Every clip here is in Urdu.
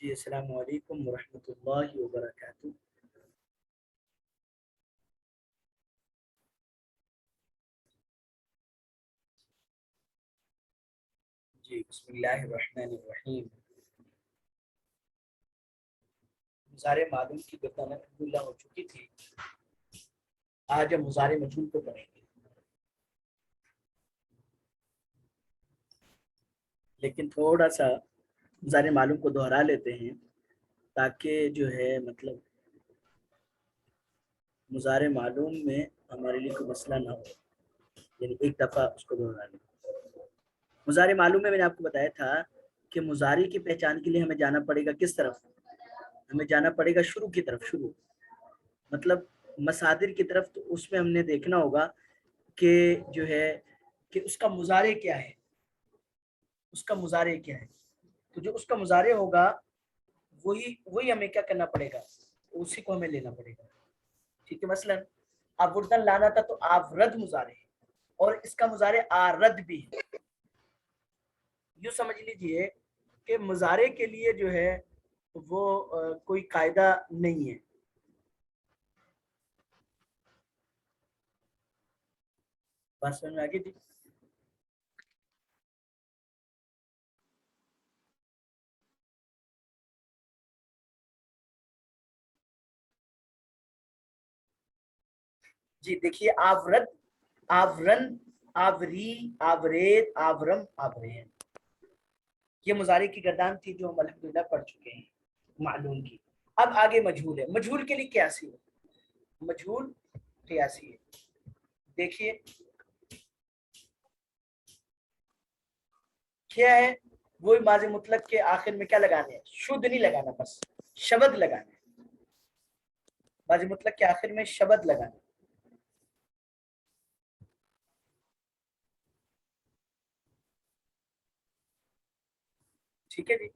جی السلام علیکم ورحمۃ اللہ وبرکاتہ. جی بسم اللہ الرحمن الرحیم. مضارع معلوم کی گفتگو الحمدللہ ہو چکی تھی. آج ہم مضارع مجہول کو پڑھیں گے، لیکن تھوڑا سا مضارع معلوم کو دہرا لیتے ہیں تاکہ جو ہے مطلب مضارع معلوم میں ہمارے لیے کوئی مسئلہ نہ ہو، یعنی ایک دفعہ اس کو دہرا لیں. مضارع معلوم میں نے آپ کو بتایا تھا کہ مضارع کی پہچان کے لیے ہمیں جانا پڑے گا کس طرف؟ ہمیں جانا پڑے گا شروع کی طرف. شروع مطلب مصادر کی طرف. تو اس میں ہم نے دیکھنا ہوگا کہ جو ہے کہ اس کا مضارع کیا ہے، اس کا مضارع کیا ہے. تو جو اس کا مضارع ہوگا وہی ہمیں کیا کرنا پڑے گا، اسی کو ہمیں لینا پڑے گا. ٹھیک ہے. مثلا آوردن لانا تھا تو آورد مضارع ہے، اور اس کا مضارع آرد بھی ہے. یوں سمجھ لیجئے کہ مضارع کے لیے جو ہے وہ کوئی قاعدہ نہیں ہے. بات سمجھ میں آگے تھی؟ جی دیکھیے، آورد، آورن، آوری، آورید، آورم، آورین، یہ مضارع کی گردان تھی جو ہم الحمدللہ پڑھ چکے ہیں معلوم کی. اب آگے مجہول ہے. مجہول کے لیے قیاسی ہے. مجہول قیاسی ہے. دیکھیے کیا ہے، وہی ماضی مطلق کے آخر میں کیا لگانے ہیں؟ شد نہیں لگانا، بس شبد لگانا ہے. ماضی مطلق کے آخر میں شبد لگانا ہے. ٹھیک ہے جی.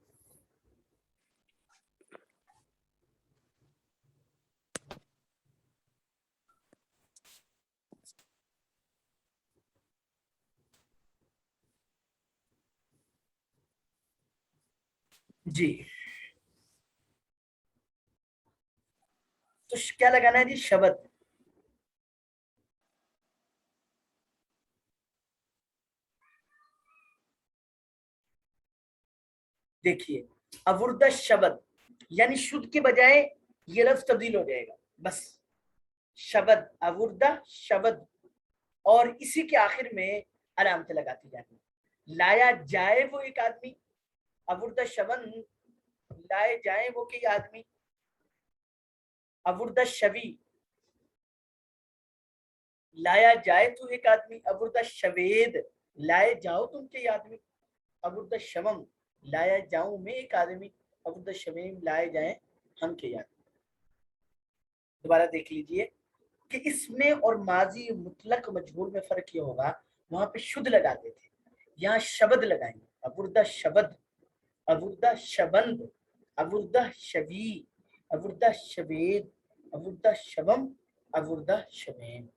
جی تو کیا لگانا ہے جی؟ شبد. دیکھیے اورد شبد یعنی شد کے بجائے یہ لفظ تبدیل ہو جائے گا، بس شبد، اورد شبد، اور اسی کے آخر میں علامت لگاتی جاتی. لایا جائے وہ ایک آدمی، اورد شبن، لائے جائیں وہ کئی آدمی. اورد شوی، لایا جائے تو ایک آدمی. اورد شوید، لائے جاؤ تم کئی آدمی. اورد شوم، لایا جاؤں میں ایک آدمی. اورد شویم، لائے جائیں ہم کئی آدمی. دوبارہ دیکھ لیجئے کہ اس میں اور ماضی مطلق مجہول میں فرق یہ ہوگا، وہاں پہ شد لگاتے تھے، یہاں شبد لگائیں گے. اورد شبد، اورد شبند، اورد شوی، اورد شوید، اورد شبم، اورد شبین.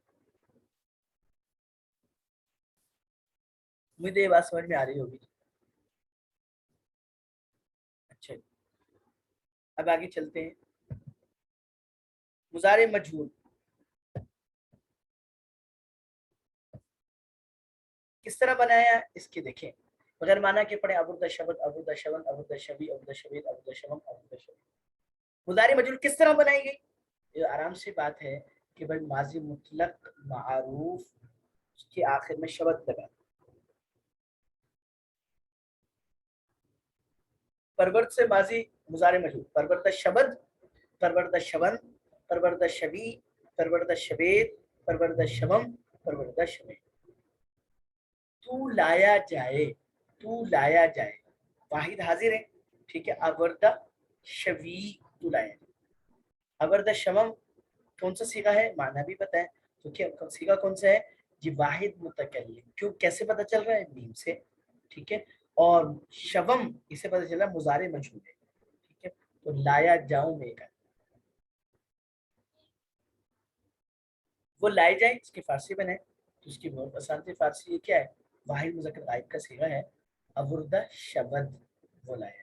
مجھے یہ بات سمجھ میں آ رہی ہوگی. اچھا اب آگے چلتے ہیں. مضارع مجہول کس طرح بنایا اس کے دیکھیں. بغیر مانا کے پڑھیں. اورد شبد، اورد شبن، اورد شبی، اورد شبید، اورد شبم، اورد شبید. مضارع مجہول کس طرح بنائی گئی؟ یہ آرام سے بات ہے کہ بھائی ماضی مطلق معروف اس کے آخر میں شبد لگا. پرورد سے ماضی مضارع مجہول. پرورد شبد، پرورد شبن، پرورد شبی، پرورد شبید، پرورد شبم، پرورد شبید. تو لایا جائے، تو لایا جائے، واحد حاضر ہے. ٹھیک ہے. اورد شوی، تو لایا جائے. اورد شمم کون سا صیغہ ہے؟ معنی بھی پتہ ہے. تو کیا صیغہ کون سا ہے جی؟ واحد متکلم. کیوں؟ کیسے پتہ چل رہا ہے؟ میم سے. ٹھیک ہے. اور شوم اسے پتہ چلا مضارع مجہول ہے. ٹھیک ہے. تو لایا جاؤں میں کا وہ لائے جائیں اس کی فارسی بنائے تو اس کی بہت آسان سی فارسی یہ کیا ہے؟ واحد مذکر غائب کا صیغہ ہے اورد شبد، وہ لایا.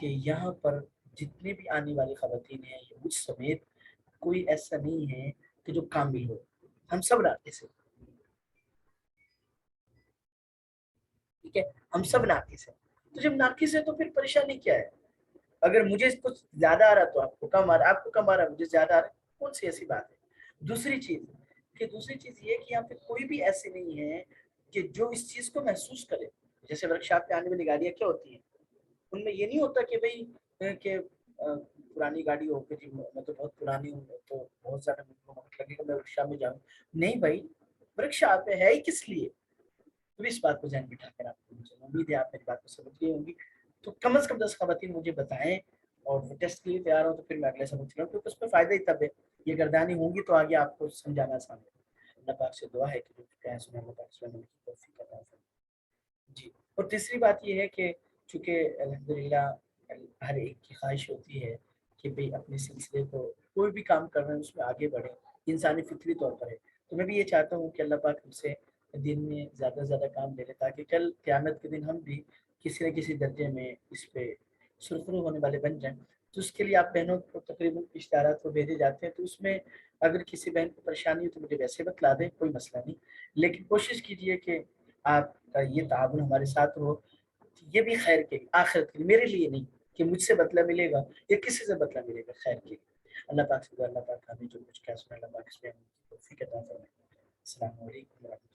کہ یہاں پر جتنے بھی آنے والی خواتین ہیں یہ مجھ سمیت کوئی ایسا نہیں ہے کہ جو کامل ہو، ہم سب ناقص ہیں، ٹھیک ہے، ہم سب ناقص ہیں۔ تو جب ناقص ہے تو پھر پریشانی کیا ہے؟ اگر مجھے کچھ زیادہ آ رہا تو آپ کو کم آ رہا، آپ کو کم آ رہا مجھے زیادہ آ رہا، کون سی ایسی بات ہے؟ دوسری چیز یہ کہ یہاں پہ کوئی بھی ایسے نہیں ہے کہ جو اس چیز کو محسوس کرے۔ جیسے ورک شاپ پہ آنے والی گاڑیاں کیا ہوتی ہیں، ان میں یہ نہیں ہوتا کہ بھائی کہ پرانی گاڑی ہو کہ جی میں تو بہت پرانی ہوں تو بہت زیادہ وقت لگے گا میں ورک شاپ میں جاؤں، نہیں بھائی، ورک شاپ ہے ہی کس لیے؟ تو اس بات کو ذہن بٹھا کر آپ کو، امید ہے آپ میری بات کو سمجھ گئی ہوں گی۔ تو کم از کم 10 خواتین مجھے بتائیں اور وہ ٹیسٹ کے لیے تیار ہوں تو پھر میں اگلے سمجھ رہا ہوں، کیونکہ اس میں فائدہ ہی تب ہے، یہ گردانی ہوں گی تو آگے آپ کو سمجھانا آسان ہے۔ اللہ پاک سے دعا ہے کہ جو کہیں سنا اللہ پاک سے عمل کی توفیق عطا فرمائے۔ جی، اور تیسری بات یہ ہے کہ چونکہ الحمدللہ ہر ایک کی خواہش ہوتی ہے کہ بھئی اپنے سلسلے کو کوئی بھی کام کر رہے ہیں اس میں آگے بڑھیں، انسانی فطری طور پر ہے، تو میں بھی یہ چاہتا ہوں کہ اللہ پاک ہم سے دین میں زیادہ سے زیادہ کام لے لے تاکہ کل قیامت کے دن ہم بھی کسی نہ کسی درجے میں اس پہ سرخرو ہونے والے بن جائیں۔ تو اس کے لیے آپ بہنوں کو تقریباً اشتہارات کو بھیجے جاتے ہیں، تو اس میں اگر کسی بہن کو پریشانی ہو تو مجھے ویسے بتلا دیں، کوئی مسئلہ نہیں، لیکن کوشش کیجئے کہ آپ کا یہ تعاون ہمارے ساتھ ہو، یہ بھی خیر کے لیے، آخرت کے لیے، میرے لیے نہیں کہ مجھ سے بدلہ ملے گا یا کسی سے بدلہ ملے گا، خیر کے لیے۔ اللہ پاک سے دعا، اللہ پاک ہمیں جو کچھ کہا سنا اللہ پاک اس پہ ہمیں توفیق عطا فرمائے۔ السلام علیکم ورحمۃ اللہ۔